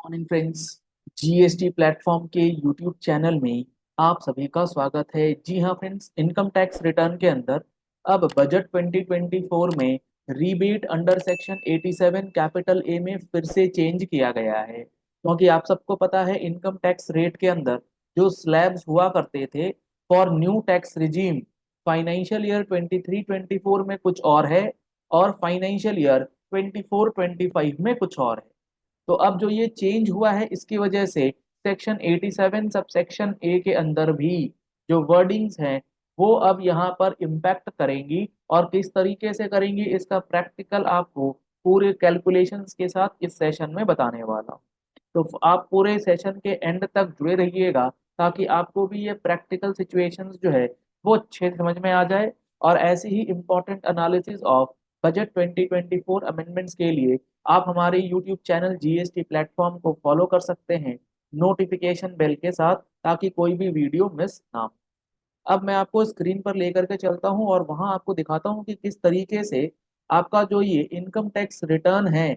Morning friends. GST platform के YouTube channel में आप सभी का स्वागत है। जी हाँ फ्रेंड्स, इनकम टैक्स रिटर्न के अंदर अब बजट 2024 में rebate under section 87 capital A में फिर से चेंज किया गया है, क्योंकि आप सबको पता है इनकम टैक्स रेट के अंदर जो स्लैब्स हुआ करते थे for new tax regime financial year 23-24 में कुछ और है और फाइनेंशियल ईयर 24-25 में कुछ और है। तो अब जो ये चेंज हुआ है इसकी वजह से सेक्शन 87 सब सेक्शन ए के अंदर भी जो वर्डिंग्स हैं वो अब यहाँ पर इम्पैक्ट करेंगी, और किस तरीके से करेंगी इसका प्रैक्टिकल आपको पूरे कैलकुलेशंस के साथ इस सेशन में बताने वाला हूँ। तो आप पूरे सेशन के एंड तक जुड़े रहिएगा ताकि आपको भी ये प्रैक्टिकल सिचुएशंस जो है वो अच्छे से समझ में आ जाए। और ऐसे ही important analysis of budget 2024 amendments के लिए आप हमारे यूट्यूब चैनल जीएसटी प्लेटफॉर्म को फॉलो कर सकते हैं नोटिफिकेशन बेल के साथ, ताकि कोई भी वीडियो मिस ना हो। अब मैं आपको स्क्रीन पर लेकर के चलता हूं और वहां आपको दिखाता हूं कि किस तरीके से आपका जो ये इनकम टैक्स रिटर्न है,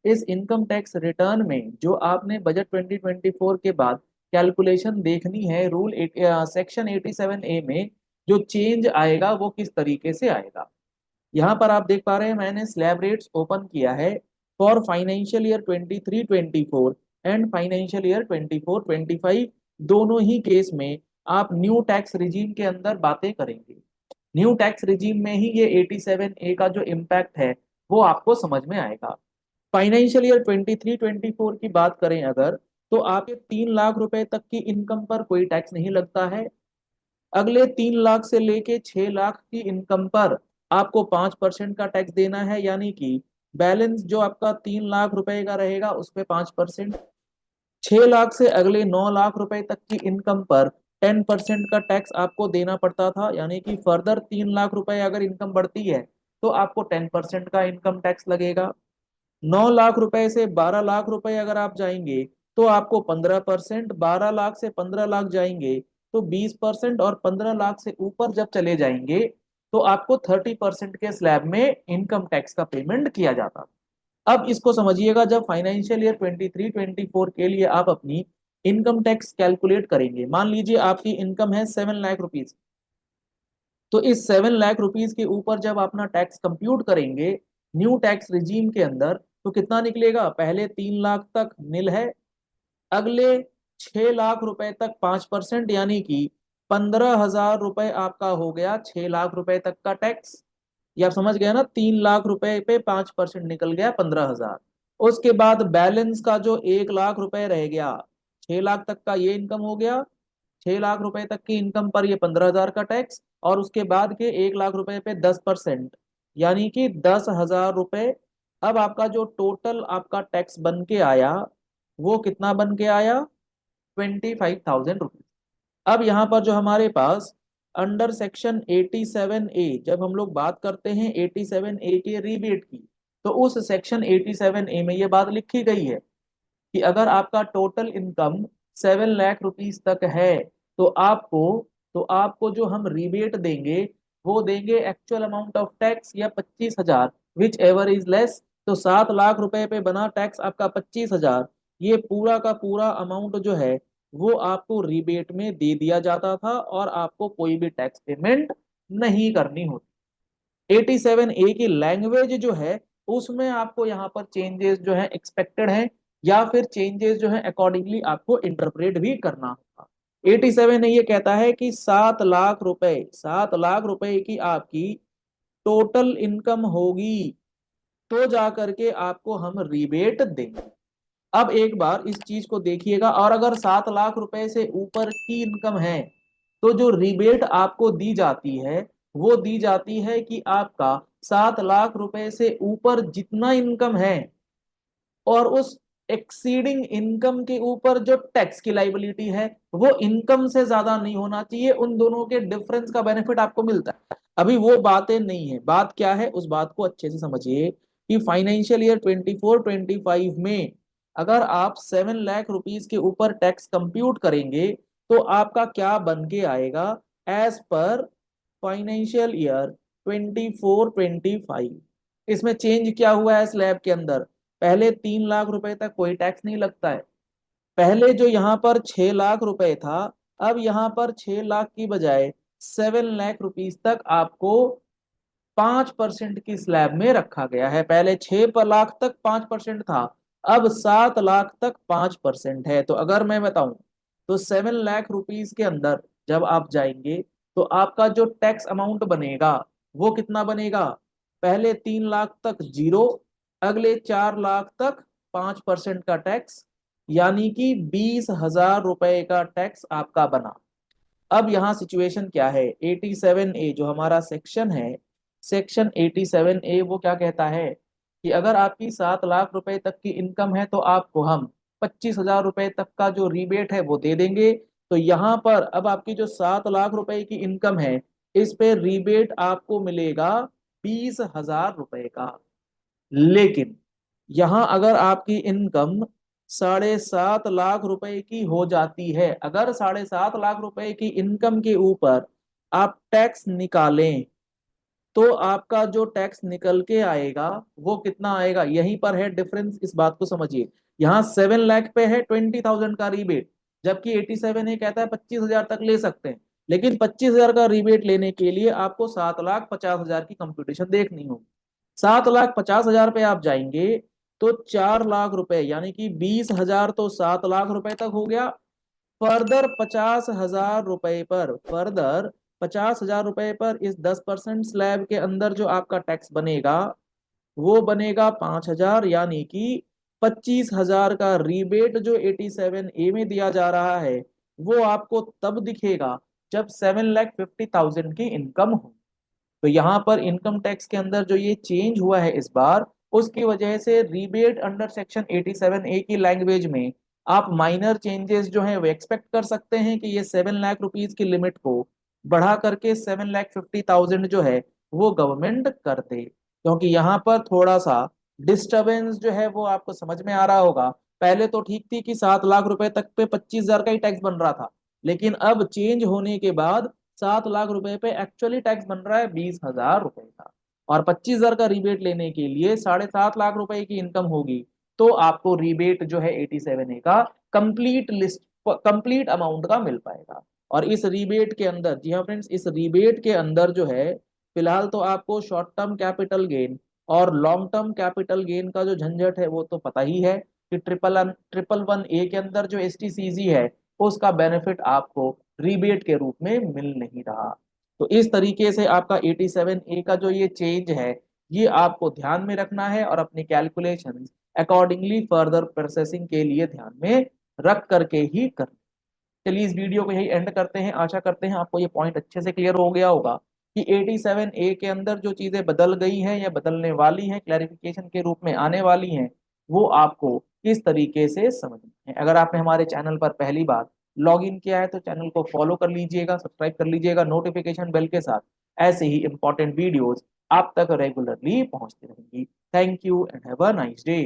इस इनकम टैक्स रिटर्न में जो आपने बजट 2024 के बाद कैलकुलेशन देखनी है रूल सेक्शन 87 ए में जो चेंज आएगा वो किस तरीके से आएगा। यहाँ पर आप देख पा रहे हैं मैंने स्लैब रेट्स ओपन किया है for financial year 23-24 and financial year 24-25। दोनों ही केस में आप न्यू टैक्स रिजीम के अंदर बातें करेंगे। न्यू टैक्स रिजीम में ही ये 87 ए का जो इम्पैक्ट है वो आपको समझ में आएगा। फाइनेंशियल ईयर 23-24 की बात करें अगर, तो आपके 3 लाख रुपए तक की इनकम पर कोई टैक्स नहीं लगता है। अगले 3 लाख से लेके 6 लाख की इनकम पर आपको 5% का टैक्स देना है, यानी कि बैलेंस जो आपका 3 लाख रुपए का रहेगा उस पे 5%। 6 लाख से अगले 9 लाख रुपए तक की इनकम पर 10% का टैक्स आपको देना पड़ता था, यानी कि फर्दर 3 लाख रुपए अगर इनकम बढ़ती है तो आपको 10% का इनकम टैक्स लगेगा। 9 लाख रुपए से 12 लाख रुपए अगर आप जाएंगे तो आपको 15%, 12 लाख से 15 लाख जाएंगे तो 20%, और 15 लाख से ऊपर जब चले जाएंगे तो आपको 30% के स्लैब में इनकम टैक्स का पेमेंट किया जाता। अब इसको समझिएगा, जब फाइनेंशियल ईयर 23-24 के लिए आप अपनी इनकम टैक्स कैलकुलेट करेंगे, मान लीजिए आपकी इनकम है 7 लाख रुपीज, तो इस 7 लाख रुपीज के ऊपर जब अपना टैक्स कंप्यूट करेंगे न्यू टैक्स रिजीम के अंदर तो कितना निकलेगा। पहले 3 लाख तक नील है, अगले 6 लाख रुपए तक 5%, यानी कि 15,000 रुपए आपका हो गया 6 लाख रुपए तक का टैक्स। ये आप समझ गए ना, 3 लाख रुपए पे 5% निकल गया 15,000। उसके बाद बैलेंस का जो 1 लाख रुपए रह गया, 6 लाख तक का ये इनकम हो गया, 6 लाख रुपए तक की इनकम पर ये 15,000 का टैक्स, और उसके बाद के 1 लाख रुपए पे 10%, यानी कि 10,000 रुपए। अब आपका जो टोटल आपका टैक्स बन के आया वो कितना बन के आया, 25,000 रुपीज। अब यहाँ पर जो हमारे पास अंडर सेक्शन 87 ए, जब हम लोग बात करते हैं 87 ए के रीबेट की, तो उस सेक्शन 87 ए में ये बात लिखी गई है कि अगर आपका टोटल इनकम 7 लाख रुपीज तक है तो आपको तो आपको जो हम रिबेट देंगे वो देंगे एक्चुअल अमाउंट ऑफ टैक्स या 25,000, विच एवर इज लेस। तो 7 लाख रुपए पे बना टैक्स आपका 25,000, ये पूरा का पूरा अमाउंट जो है वो आपको रिबेट में दे दिया जाता था और आपको कोई भी टैक्स पेमेंट नहीं करनी होती। 87 ए की लैंग्वेज जो है उसमें आपको यहाँ पर चेंजेस जो है एक्सपेक्टेड है, या फिर चेंजेस जो है अकॉर्डिंगली आपको इंटरप्रेट भी करना होगा। 87 ये कहता है कि 7 लाख रुपए, 7 लाख रुपए की आपकी टोटल इनकम होगी तो जा करके आपको हम रिबेट देंगे। अब एक बार इस चीज को देखिएगा, और अगर 7 लाख रुपए से ऊपर की इनकम है तो जो रिबेट आपको दी जाती है वो दी जाती है कि आपका 7 लाख रुपए से ऊपर जितना इनकम है और उस एक्सीडिंग इनकम के ऊपर जो टैक्स की लाइबिलिटी है वो इनकम से ज्यादा नहीं होना चाहिए। उन दोनों के डिफरेंस का बेनिफिट आपको मिलता है। अभी वो बातें नहीं है, बात क्या है उस बात को अच्छे से समझिए कि फाइनेंशियल ईयर 24-25 में अगर आप 7 लाख रुपीज के ऊपर टैक्स कंप्यूट करेंगे तो आपका क्या बन के आएगा एज पर फाइनेंशियल ईयर 24-25। इसमें चेंज क्या हुआ है स्लैब के अंदर, पहले 3 लाख रुपए तक कोई टैक्स नहीं लगता है। पहले जो यहाँ पर 6 लाख रुपए था, अब यहाँ पर 6 लाख की बजाय 7 लाख रुपीज तक आपको 5% की स्लैब में रखा गया है। पहले 6 लाख तक 5% था, अब 7 लाख तक 5% है। तो अगर मैं बताऊं तो 7 लाख रुपीज के अंदर जब आप जाएंगे तो आपका जो टैक्स अमाउंट बनेगा वो कितना बनेगा? पहले 3 लाख तक जीरो, अगले 4 लाख तक 5% का टैक्स, यानी कि 20,000 रुपए का टैक्स आपका बना। अब यहाँ सिचुएशन क्या है? 87A जो हमारा सेक्शन है, सेक्शन 87A वो क्या कहता है कि अगर आपकी 7 लाख रुपए तक की इनकम है तो आपको हम 25,000 रुपए तक का जो रिबेट है वो दे देंगे। तो यहाँ पर अब आपकी जो 7 लाख रुपए की इनकम है, इस पे रिबेट आपको मिलेगा 20,000 रुपए का। लेकिन यहां अगर आपकी इनकम 7.5 लाख रुपए की हो जाती है, अगर 7.5 लाख रुपए की इनकम के ऊपर आप टैक्स निकालें तो आपका जो टैक्स निकल के आएगा वो कितना आएगा? यहीं पर है डिफरेंस, इस बात को समझिए। यहाँ 7 लाख पे है 20,000 का रिबेट, जबकि 87 ये कहता है 25,000 तक ले सकते हैं। लेकिन 25,000 का रिबेट लेने के लिए आपको 7,50,000 की कंपटीशन देखनी होगी। 7,50,000 पे आप जाएंगे तो 4 लाख रुपए यानी कि 20,000 तो 7 लाख रुपए तक हो गया। फर्दर 50,000 रुपए पर, फर्दर 50,000 रुपए पर इस 10% स्लैब के अंदर जो आपका टैक्स बनेगा वो बनेगा 5,000, यानी कि 25,000 का रिबेट जो 87A में दिया जा रहा है वो आपको तब दिखेगा जब 7,50,000 की इनकम हो। तो यहाँ पर इनकम टैक्स के अंदर जो ये चेंज हुआ है इस बार, उसकी वजह से रिबेट अंडर सेक्शन 87A की लैंग्वेज में आप माइनर चेंजेस जो है वो एक्सपेक्ट कर सकते हैं कि ये 7 लाख रुपीज की लिमिट को बढ़ा करके 7,50,000 जो है वो गवर्नमेंट कर दे। क्योंकि यहाँ पर थोड़ा सा डिस्टरबेंस जो है वो आपको समझ में आ रहा होगा। पहले तो ठीक थी कि 7 लाख रुपए तक पे 25,000 का ही टैक्स बन रहा था, लेकिन अब चेंज होने के बाद 7 लाख रुपए पे एक्चुअली टैक्स बन रहा है 20,000 रुपए का। और 25,000 का रिबेट लेने के लिए 7.5 लाख रुपए की इनकम होगी, तो आपको रिबेट जो है 87A का कंप्लीट लिस्ट, कंप्लीट अमाउंट का मिल पाएगा। और इस रिबेट के अंदर, जी हाँ फ्रेंड्स, इस रिबेट के अंदर जो है फिलहाल तो आपको शॉर्ट टर्म कैपिटल गेन और लॉन्ग टर्म कैपिटल गेन का जो झंझट है वो तो पता ही है कि ट्रिपल वन ए के अंदर जो STCG है उसका बेनिफिट आपको रिबेट के रूप में मिल नहीं रहा। तो इस तरीके से आपका 87A का जो ये चेंज है ये आपको ध्यान में रखना है और अपनी कैलकुलेशन अकॉर्डिंगली फर्दर प्रोसेसिंग के लिए ध्यान में रख करके ही कर। चलिए इस वीडियो को यही एंड करते हैं। आशा करते हैं आपको ये पॉइंट अच्छे से क्लियर हो गया होगा कि 87A के अंदर जो चीजें बदल गई हैं या बदलने वाली हैं, क्लैरिफिकेशन के रूप में आने वाली हैं, वो आपको किस तरीके से समझना है। अगर आपने हमारे चैनल पर पहली बार लॉग इन किया है तो चैनल को फॉलो कर लीजिएगा, सब्सक्राइब कर लीजिएगा नोटिफिकेशन बेल के साथ। ऐसे ही इंपॉर्टेंट वीडियोस आप तक रेगुलरली पहुंचती रहेंगी। Thank you and have a nice day.